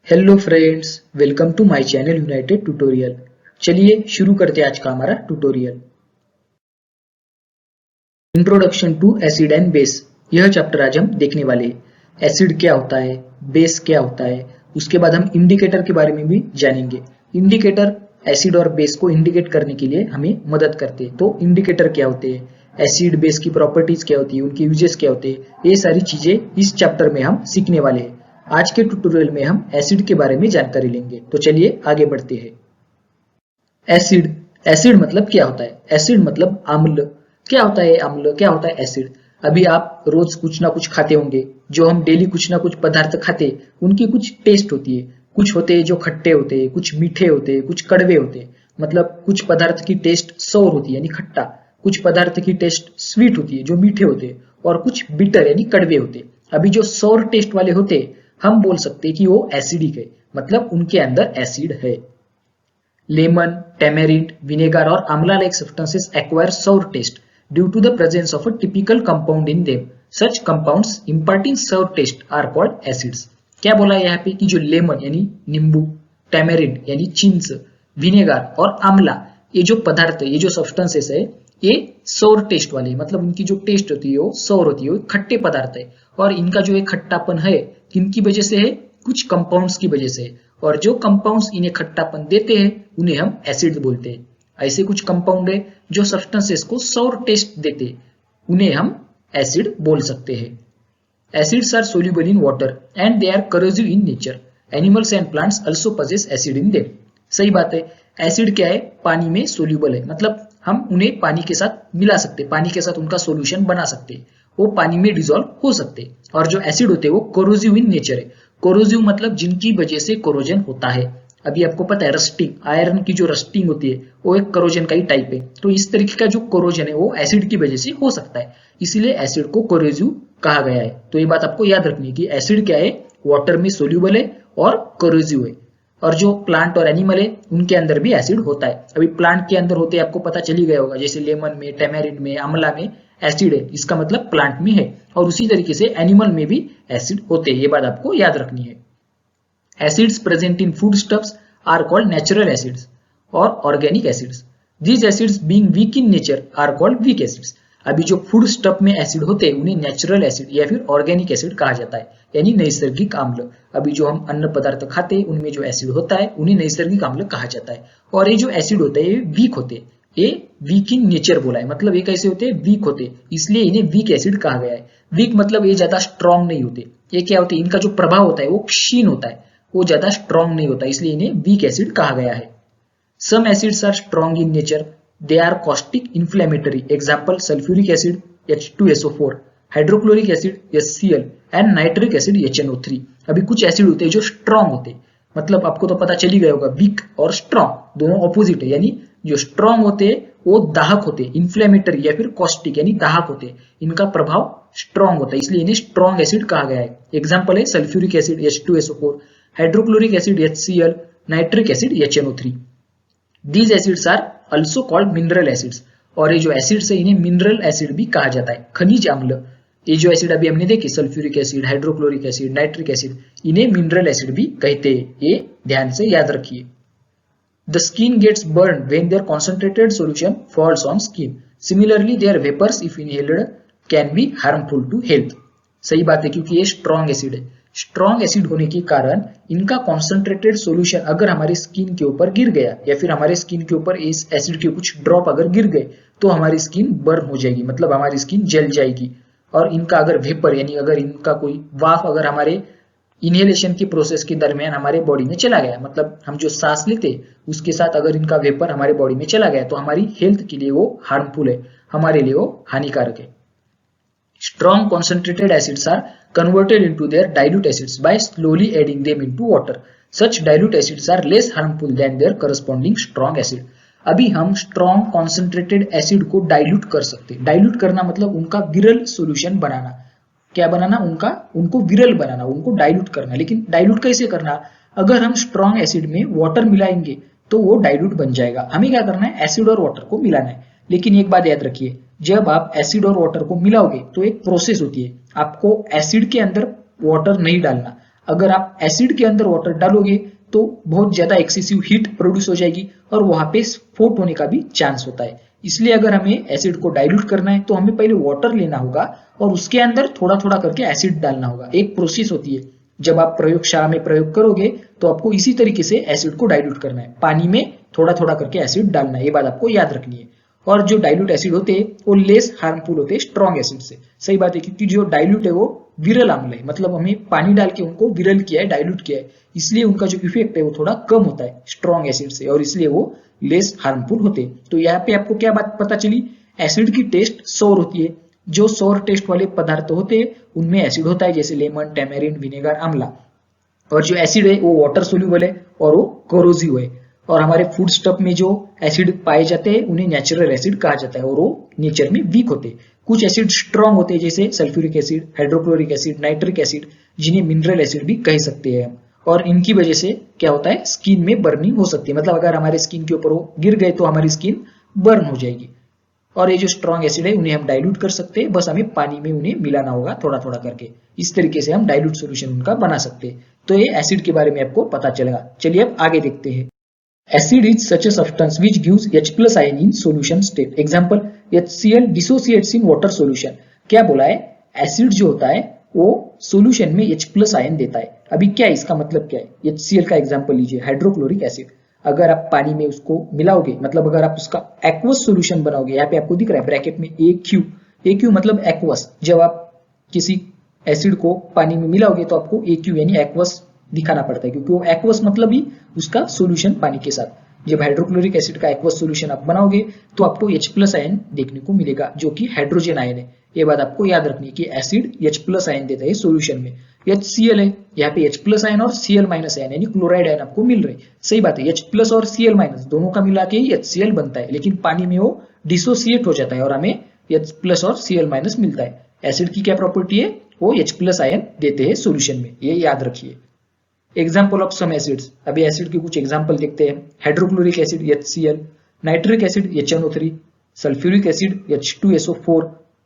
Hello friends, welcome to my channel united tutorial. चलिए शुरू करते हैं आज का हमारा tutorial. Introduction to acid and base, यह चैप्टर आज हम देखने वाले हैं। एसिड क्या होता है, बेस क्या होता है, उसके बाद हम इंडिकेटर के बारे में भी जानेंगे। इंडिकेटर एसिड और बेस को इंडिकेट करने के लिए हमें मदद करते हैं। तो इंडिकेटर क्या होते हैं, एसिड बेस की प्रॉपर्टीज क्या होती है, उनके यूजेस क्या होते हैं, ये सारी चीजें इस चैप्टर में हम सीखने वाले हैं। आज के ट्यूटोरियल में हम एसिड के बारे में जानकारी लेंगे। तो चलिए आगे बढ़ते हैं। एसिड एसिड मतलब क्या होता है? एसिड मतलब अम्ल। क्या होता है अम्ल, क्या होता है एसिड? अभी आप रोज कुछ ना कुछ खाते होंगे। जो हम डेली कुछ ना कुछ पदार्थ खाते, उनकी कुछ टेस्ट होती है। कुछ होते हैं जो खट्टे होते हैं, कुछ मीठे होते हैं, कुछ कड़वे होते हैं। मतलब कुछ पदार्थ की टेस्ट सौर होती है यानी खट्टा, कुछ पदार्थ की टेस्ट स्वीट होती है जो मीठे होते हैं, और कुछ बिटर यानी कड़वे होते हैं। अभी जो सौर टेस्ट वाले होते हैं हम बोल सकते हैं कि वो एसिडिक है, मतलब उनके अंदर एसिड है। लेमन, टैमेरिंड, विनेगर और आंवला like substances acquire sour taste due to the presence of a typical compound in them. Such compounds imparting sour taste are called acids. क्या बोला है यहाँ पे कि जो लेमन यानी नींबू, टैमेरिंड यानी चिंच, विनेगर और आंवला, ये जो पदार्थ है, ये जो सब्सटेंसेस है, ये सोर टेस्ट वाले, मतलब उनकी जो टेस्ट होती है वो सोर होती है, वो खट्टे पदार्थ है। और इनका जो एक खट्टापन है किनकी वजह से है? कुछ कंपाउंड्स की वजह से। और जो कंपाउंड्स इन्हें खट्टापन देते हैं उन्हें हम एसिड बोलते हैं। ऐसे कुछ कंपाउंड है जो सब्सटेंसेस को सोर टेस्ट देते हैं, उन्हें हम एसिड बोल सकते हैं। Acids are soluble in water and they are corrosive in nature. Animals and plants also possess acid in them. सही बात है। एसिड क्या है? पानी में सोल्यूबल है, मतलब हम उन्हें पानी के साथ मिला सकते, पानी के साथ उनका सॉल्यूशन बना सकते, वो पानी में डिसॉल्व हो सकते। और जो एसिड होते हैं वो कोरोजिव इन नेचर है। कोरोजिव मतलब जिनकी वजह से कोरोजन होता है। अभी आपको पता है रस्टिंग, आयरन की जो रस्टिंग होती है वो एक कोरोजन का ही टाइप है। तो इस तरीके का जो कोरोजन है वो एसिड की वजह से हो सकता है, इसीलिए एसिड को कोरोजिव कहा गया है। तो ये बात आपको याद रखनी है कि एसिड क्या है, वाटर में सोल्यूबल है और कोरोजिव है। और जो प्लांट और एनिमल है उनके अंदर भी एसिड होता है। अभी प्लांट के अंदर होते हैं आपको पता चल ही गया होगा, जैसे लेमन में, टैमेरिंड में, आंवला में एसिड है, इसका मतलब प्लांट में है। और उसी तरीके से एनिमल में भी एसिड होते हैं, ये बात आपको याद रखनी है। Acids present in food stuffs are called natural acids और organic acids. These acids being weak in nature are called weak acids. अभी जो फूड स्टफ में एसिड होते हैं उन्हें नेचुरल एसिड या फिर ऑर्गेनिक एसिड कहा जाता है, यानी नैसर्गिक अम्ल। अभी जो हम अन्न पदार्थ खाते हैं उनमें जो एसिड होता है उन्हें नैसर्गिक अम्ल कहा जाता है। और ये जो एसिड होता है ये वीक होते हैं, ये वीक इन नेचर बोला है, मतलब ये कैसे होते हैं? वीक होते, इसलिए इन्हें वीक एसिड कहा गया है। वीक मतलब ये ज्यादा स्ट्रॉन्ग नहीं होते। ये क्या होते हैं? इनका जो प्रभाव होता है वो क्षीण होता है, वो ज्यादा स्ट्रॉन्ग नहीं होता, इसलिए इन्हें वीक एसिड कहा गया है। Some acids are strong in nature, they are caustic inflammatory. Example sulfuric acid H2SO4, hydrochloric acid HCl and nitric acid HNO3। अभी कुछ एसिड होते हैं जो स्ट्रॉन्ग होते हैं, मतलब आपको तो पता चल ही गया होगा, वीक और स्ट्रॉन्ग दोनों ऑपोजिट है। यानी जो स्ट्रॉन्ग होते हैं वो दाहक होते हैं, इन्फ्लेमेटरी या फिर कॉस्टिक यानी दाहक होते हैं, इनका प्रभाव स्ट्रॉन्ग होता है, इसलिए इन्हें स्ट्रॉन्ग एसिड कहा गया है। एग्जाम्पल है sulphuric acid H2SO4, hydrochloric acid HCl, nitric acid HNO3। These acids are also called mineral acids। और ये जो एसिड्स है इन्हें मिनरल एसिड भी कहा जाता है, खनिज अम्ल। ये जो एसिड अभी हमने देखे sulphuric acid, hydrochloric acid, nitric acid, इन्हें मिनरल एसिड भी कहते हैं, ये ध्यान से याद रखिए। The skin gets burned when their concentrated solution falls on skin. Similarly, their vapors if inhaled can be harmful to health। सही बात है, क्योंकि ये स्ट्रॉन्ग एसिड है। स्ट्रॉन्ग एसिड होने के कारण इनका कॉन्सेंट्रेटेड सॉल्यूशन अगर हमारे स्किन के ऊपर गिर गया या फिर हमारे स्किन के ऊपर इस एसिड के कुछ ड्रॉप अगर गिर गए तो हमारी स्किन बर्न हो जाएगी, मतलब हमारी स्किन जल जाएगी। और इनका अगर वेपर यानी अगर इनका कोई वाफ अगर हमारे इनहेलेशन की प्रोसेस के दरमियान हमारे बॉडी में चला गया, मतलब हम जो सांस लेते उसके साथ अगर इनका वेपर हमारे बॉडी में चला गया तो हमारी हेल्थ के लिए वो हार्मफुल है, हमारे लिए वो हानिकारक है। Strong concentrated acids are converted into their dilute acids by slowly adding them into water. Such dilute acids are less harmful than their corresponding strong acid. अभी हम strong concentrated acid को dilute कर सकते हैं। dilute करना मतलब उनका विरल solution बनाना। क्या बनाना? उनको विरल बनाना, उनको dilute करना। लेकिन dilute कैसे करना? अगर हम strong acid में water मिलाएंगे तो वो dilute बन जाएगा। हमें क्या करना है? एसिड और वाटर को मिलाना है। लेकिन एक बात याद रखिए, जब आप एसिड और वाटर को मिलाओगे तो एक प्रोसेस होती है, आपको एसिड के अंदर वाटर नहीं डालना, अगर आप एसिड के अंदर वाटर डालोगे तो बहुत ज्यादा एक्सेसिव हीट प्रोड्यूस हो जाएगी और वहां पे स्फोट होने का भी चांस होता है। इसलिए अगर हमें एसिड को डाइल्यूट करना है तो हमें पहले वाटर लेना होगा और उसके अंदर थोड़ा थोड़ा करके एसिड डालना होगा। एक प्रोसेस होती है, जब आप प्रयोगशाला में प्रयोग करोगे तो आपको इसी तरीके से एसिड को डाइल्यूट करना है, पानी में थोड़ा थोड़ा करके एसिड डालना है, ये बात आपको याद रखनी है। और जो डाइल्यूट एसिड होते हैं वो लेस हार्मफुल होते हैं स्ट्रॉन्ग एसिड से। सही बात है, क्योंकि जो डाइल्यूट है वो विरल अम्ल है, मतलब हमें पानी डाल के उनको विरल किया है, डाइल्यूट किया है, इसलिए उनका जो इफेक्ट है वो थोड़ा कम होता है स्ट्रॉन्ग एसिड से और इसलिए वो लेस हार्मफुल होते हैं। तो यहाँ पे आपको क्या बात पता चली, एसिड की टेस्ट सौर होती है। जो सौर टेस्ट वाले पदार्थ होते हैं उनमें एसिड होता है, जैसे लेमन, टैमेरिन, विनेगर, आंवला। और जो एसिड है वो वाटर सोल्यूबल है और वो कोरोसिव है। और हमारे फूड स्टफ में जो एसिड पाए जाते हैं उन्हें नेचुरल एसिड कहा जाता है और वो नेचर में वीक होते हैं। कुछ एसिड स्ट्रॉन्ग होते हैं, जैसे sulphuric acid, hydrochloric acid, nitric acid, जिन्हें मिनरल एसिड भी कह सकते हैं। और इनकी वजह से क्या होता है, स्किन में बर्निंग हो सकती है, मतलब अगर हमारे स्किन के ऊपर वो गिर गए तो हमारी स्किन बर्न हो जाएगी। और ये जो स्ट्रॉन्ग एसिड है उन्हें हम डाइल्यूट कर सकते हैं, बस हमें पानी में उन्हें मिलाना होगा थोड़ा थोड़ा करके। इस तरीके से हम डाइल्यूट सोल्यूशन उनका बना सकते हैं। तो ये एसिड के बारे में आपको पता चलेगा। चलिए अब आगे देखते हैं। Acid is such a substance which gives H+ ion in solution state. Example, HCl dissociates in water solution. क्या बोला है, एसिड जो होता है वो सोल्यूशन में H+ आयन देता है। अभी क्या इसका मतलब क्या है, HCl का एग्जांपल लीजिए, हाइड्रोक्लोरिक एसिड। अगर आप पानी में उसको मिलाओगे, मतलब अगर आप उसका एक्वस सोल्यूशन बनाओगे, यहाँ पे आपको दिख रहा है ब्रैकेट में AQ मतलब एक्वस। जब आप किसी एसिड को पानी में मिलाओगे तो आपको AQ यानी एक्वस दिखाना पड़ता है, क्योंकि वो एक्वस मतलब ही उसका सोल्यूशन पानी के साथ। जब हाइड्रोक्लोरिक एसिड का एक्वस सोल्यूशन आप बनाओगे तो आपको H+ आयन देखने को मिलेगा, जो कि हाइड्रोजन आयन है। ये बात आपको याद रखनी है कि एसिड H+ आयन देता है सोल्यूशन में। HCl है, यहाँ पे H+ आयन और Cl- आयन यानी क्लोराइड आयन आपको मिल रहे। सही बात है, H+ और Cl- दोनों का मिला के ही HCl बनता है, लेकिन पानी में वो डिसोसिएट हो जाता है और हमें H+ और Cl- मिलता है। एसिड की क्या प्रॉपर्टी है, वो H+ आयन देते हैं सोल्यूशन में, ये याद रखिए। एग्जाम्पल ऑफ सम एसिड्स, अभी एसिड के कुछ एग्जाम्पल देखते हैं। Hydrochloric acid HCl, nitric acid HNO3, sulphuric acid H2SO4,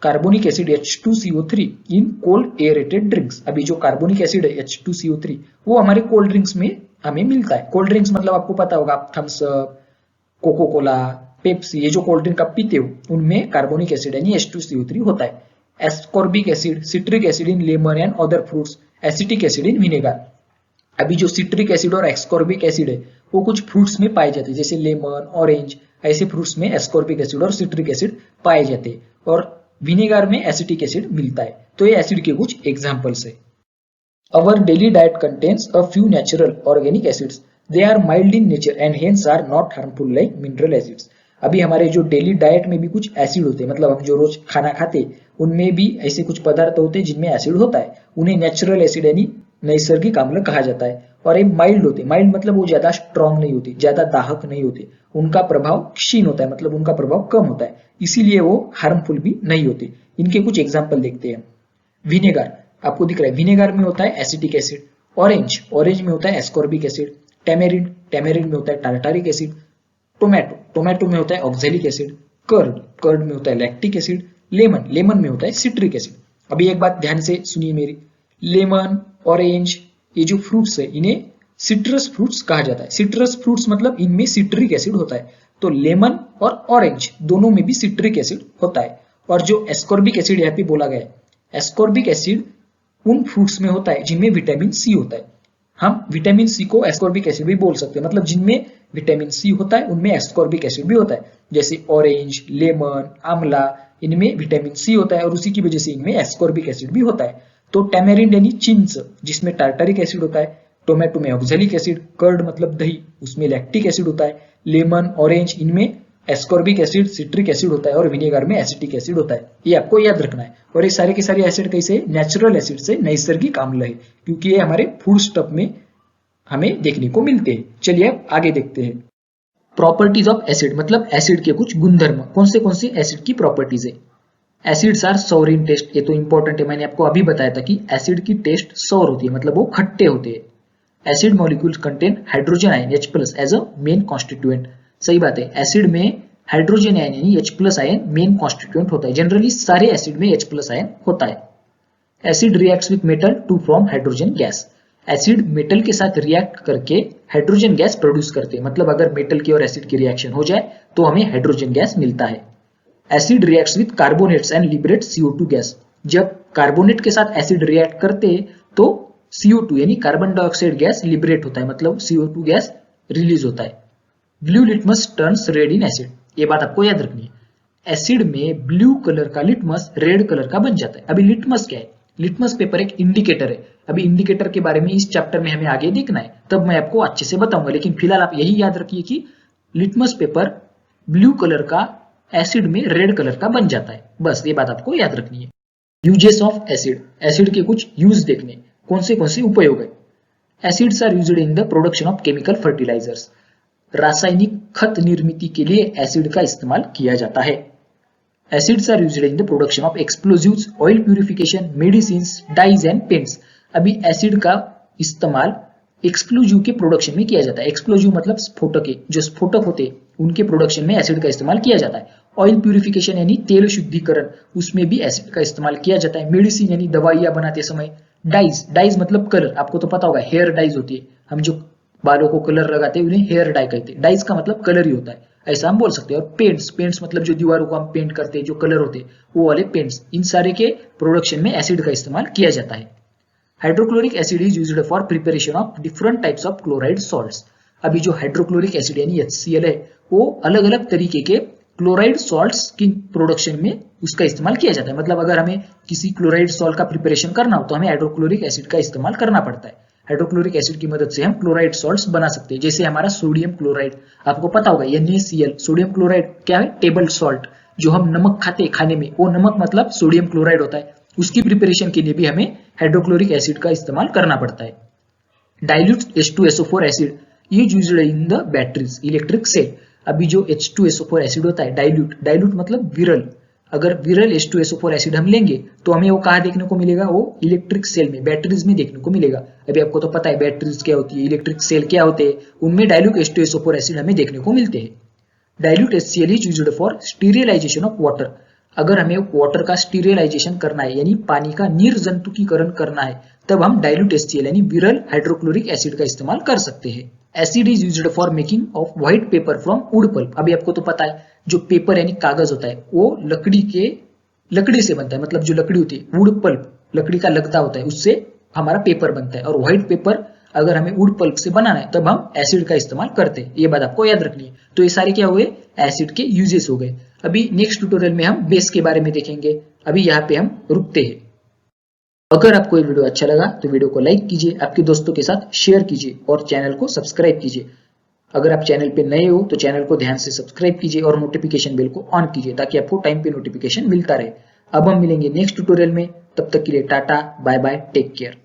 carbonic acid H2CO3 in cold aerated drinks. अभी जो कार्बोनिक एसिड है H2CO3 वो हमारे कोल्ड ड्रिंक्स में हमें मिलता है। कोल्ड ड्रिंक्स मतलब आपको पता होगा, Thums Up, Coca Cola, Pepsi, ये जो कोल्ड ड्रिंक आप पीते हो उनमें कार्बोनिक एसिड यानी H2CO3 होता है। Ascorbic acid, citric acid in lemon and other fruits, acetic acid in vinegar. अभी जो सिट्रिक एसिड और एस्कॉर्बिक एसिड है वो कुछ फ्रूट्स में पाए जाते हैं, जैसे लेमन, ऑरेंज, ऐसे फ्रूट्स में एस्कॉर्बिक एसिड और सिट्रिक एसिड पाए जाते हैं और विनेगर में एसिटिक एसिड मिलता है। तो ये एसिड के कुछ एग्जांपल्स है। Our daily diet contains a few natural organic acids, they are mild in nature and hence are not harmful like mineral acids. अभी हमारे जो डेली डाइट में भी कुछ एसिड होते हैं, मतलब हम जो रोज खाना खाते हैं उनमें भी ऐसे कुछ पदार्थ होते हैं जिनमें एसिड होता है, उन्हें नेचुरल एसिड यानी नैसर्गिक अम्ल कहा जाता है। और ये माइल्ड होते, माइल्ड मतलब वो ज्यादा स्ट्रॉन्ग नहीं होती, ज्यादा दाहक नहीं होते, उनका प्रभाव क्षीण होता है, मतलब उनका प्रभाव कम होता है, इसीलिए वो हार्मफुल भी नहीं होते। इनके कुछ एग्जाम्पल देखते हैं। विनेगर, आपको दिख रहा है, विनेगर में होता है एसिटिक एसिड। ऑरेंज, ऑरेंज में होता है एस्कॉर्बिक एसिड। टैमेरिन, टैमेरिन में होता है टार्टारिक एसिड। टोमेटो, टोमेटो में होता है ऑक्जेलिक एसिड। कर्ड, कर्ड में होता है लैक्टिक एसिड। लेमन, लेमन में होता है सिट्रिक एसिड। अभी एक बात ध्यान से सुनिए मेरी, लेमन, ऑरेंज, ये जो फ्रूट्स है इन्हें सिट्रस फ्रूट्स कहा जाता है। सिट्रस फ्रूट्स मतलब इनमें सिट्रिक एसिड होता है। तो लेमन और ऑरेंज दोनों में भी सिट्रिक एसिड होता है। और जो एस्कॉर्बिक एसिड यहाँ पे बोला गया है, एस्कॉर्बिक एसिड उन फ्रूट्स में होता है जिनमें विटामिन सी होता है। हम विटामिन सी को एस्कॉर्बिक एसिड भी बोल सकते हैं, मतलब जिनमें विटामिन सी होता है उनमें एस्कॉर्बिक एसिड भी होता है। जैसे ऑरेंज, लेमन, आंवला, इनमें विटामिन सी होता है और उसी की वजह से इनमें एस्कॉर्बिक एसिड भी होता है। तो टैमेरिंड यानी चिंच, जिसमें टार्टारिक एसिड होता है। टोमेटो में ऑक्जेलिक एसिड। कर्ड मतलब दही, उसमें लैक्टिक एसिड होता है। लेमन, ऑरेंज, इनमें एस्कॉर्बिक एसिड, सिट्रिक एसिड होता है और विनेगर में एसिटिक एसिड होता है। ये आपको याद रखना है। और ये सारे के सारे एसिड कैसे, नेचुरल एसिड से नैसर्गिक अम्ल है, क्योंकि ये हमारे फूड स्टफ में हमें देखने को मिलते हैं। चलिए अब आगे देखते हैं। प्रॉपर्टीज ऑफ एसिड मतलब एसिड के कुछ गुणधर्म, कौन से एसिड की प्रॉपर्टीज है। Acids are sour in taste, ये तो इंपॉर्टेंट है, मैंने आपको अभी बताया था कि एसिड की टेस्ट सॉर होती है, मतलब वो खट्टे होते हैं। Acid molecules contain hydrogen ion H+ as a main constituent. सही बात है, एसिड में हाइड्रोजन आयन यानी H+ आयन मेन कॉन्स्टिट्यूएंट होता है। जनरली सारे एसिड में H+ आयन होता है। Acid reacts with metal to form hydrogen gas. Acid metal के साथ रिएक्ट करके हाइड्रोजन गैस प्रोड्यूस करते हैं, मतलब अगर मेटल की और एसिड की रिएक्शन हो जाए तो हमें हाइड्रोजन गैस मिलता है। Acid reacts with carbonates and liberate CO2 gas. जब कार्बोनेट के साथ एसिड रिएक्ट करते हैं तो CO2 यानी कार्बन डाइऑक्साइड गैस लिबरेट होता है, मतलब CO2 गैस रिलीज होता है। Blue litmus turns red in acid, ये बात आपको याद रखनी है। एसिड में ब्लू कलर का लिटमस रेड कलर का बन जाता है। अभी लिटमस क्या है? लिटमस पेपर एक इंडिकेटर है। अभी इंडिकेटर के बारे में इस चैप्टर में हमें आगे देखना है, तब मैं आपको अच्छे से बताऊंगा, लेकिन फिलहाल आप यही याद रखिए कि लिटमस पेपर ब्लू कलर का एसिड में रेड कलर का बन जाता है, बस ये बात आपको याद रखनी है। यूजेस ऑफ एसिड, एसिड के कुछ यूज देखने, कौन से उपयोग है। Acids are used in the production of chemical fertilisers, रासायनिक खत निर्मित के लिए एसिड का इस्तेमाल किया जाता है। Acids are used in the production of explosives, oil purification, medicines, dyes and paints. अभी एसिड का इस्तेमाल एक्सप्लोजिव के प्रोडक्शन में किया जाता है। एक्सप्लोजिव मतलब स्फोटक, जो स्फोटक होते हैं उनके प्रोडक्शन में एसिड का इस्तेमाल किया जाता है। ऑयल प्यूरिफिकेशन यानी तेल शुद्धिकरण, उसमें भी एसिड का इस्तेमाल किया जाता है। मेडिसिन यानी दवाइयां बनाते समय। डाइज, डाइज मतलब कलर, आपको तो पता होगा हेयर डाइज होती है, हम जो बालों को कलर लगाते हैं उन्हें हेयर डाई कहते हैं। डाइज का मतलब कलर ही होता है, ऐसा हम बोल सकते हैं। और पेंट्स, पेंट्स मतलब जो दीवारों को हम पेंट करते हैं, जो कलर होते हैं वो वाले पेंट्स, इन सारे के प्रोडक्शन में एसिड का इस्तेमाल किया जाता है। Hydrochloric acid is used for preparation of different types of chloride salts. अभी जो हाइड्रोक्लोरिक एसिड यानी HCl है वो अलग अलग तरीके के क्लोराइड सॉल्ट्स की प्रोडक्शन में उसका इस्तेमाल किया जाता है। मतलब अगर हमें किसी क्लोराइड सॉल्ट का प्रिपरेशन करना हो तो हमें हाइड्रोक्लोरिक एसिड का इस्तेमाल करना पड़ता है। हाइड्रोक्लोरिक एसिड की मदद से हम क्लोराइड सॉल्ट्स बना सकते हैं, जैसे हमारा सोडियम क्लोराइड, आपको पता होगा NaCl। सोडियम क्लोराइड क्या है? टेबल सॉल्ट, जो हम नमक खाते हैं खाने में, वो नमक मतलब सोडियम क्लोराइड होता है। उसकी प्रिपरेशन के लिए भी हमें हाइड्रोक्लोरिक एसिड का इस्तेमाल करना पड़ता है। Dilute H2SO4 acid is used in the batteries, electric cell. अभी जो H2SO4 एसिड होता है डाइल्यूट, डाइल्यूट मतलब विरल, अगर विरल H2SO4 एसिड हम लेंगे तो हमें वो कहाँ देखने को मिलेगा? वो इलेक्ट्रिक सेल में, बैटरीज में देखने को मिलेगा। अभी आपको तो पता है बैटरीज क्या होती है, इलेक्ट्रिक सेल क्या होते हैं, उनमें डाइल्यूट H2SO4 एसिड हमें देखने को मिलते हैं। Dilute HCl is used for sterilisation of water. अगर हमें वाटर का स्टीरियलाइजेशन करना है यानी पानी का निर्जंतुकीकरण करना है, तब हम डाइल्यूट HCl यानी विरल हाइड्रोक्लोरिक एसिड का इस्तेमाल कर सकते हैं। Acid is used for making of white paper from wood pulp. अभी आपको तो पता है जो पेपर यानी कागज होता है वो लकड़ी से बनता है, मतलब जो लकड़ी होती है वुड पल्प, लकड़ी का लगदा होता है, उससे हमारा पेपर बनता है। और व्हाइट पेपर अगर हमें वुड पल्प से बनाना है तब हम एसिड का इस्तेमाल करते हैं, ये बात आपको याद रखनी है। तो ये सारे क्या हुए? एसिड के यूजेस हो गए। अभी नेक्स्ट ट्यूटोरियल में हम बेस के बारे में देखेंगे। अभी यहाँ पे हम रुकते हैं। अगर आपको ये वीडियो अच्छा लगा तो वीडियो को लाइक कीजिए, आपके दोस्तों के साथ शेयर कीजिए और चैनल को सब्सक्राइब कीजिए। अगर आप चैनल पे नए हो तो चैनल को ध्यान से सब्सक्राइब कीजिए और नोटिफिकेशन बेल को ऑन कीजिए ताकि आपको टाइम पे नोटिफिकेशन मिलता रहे। अब हम मिलेंगे नेक्स्ट ट्यूटोरियल में, तब तक के लिए टाटा, बाय बाय, टेक केयर।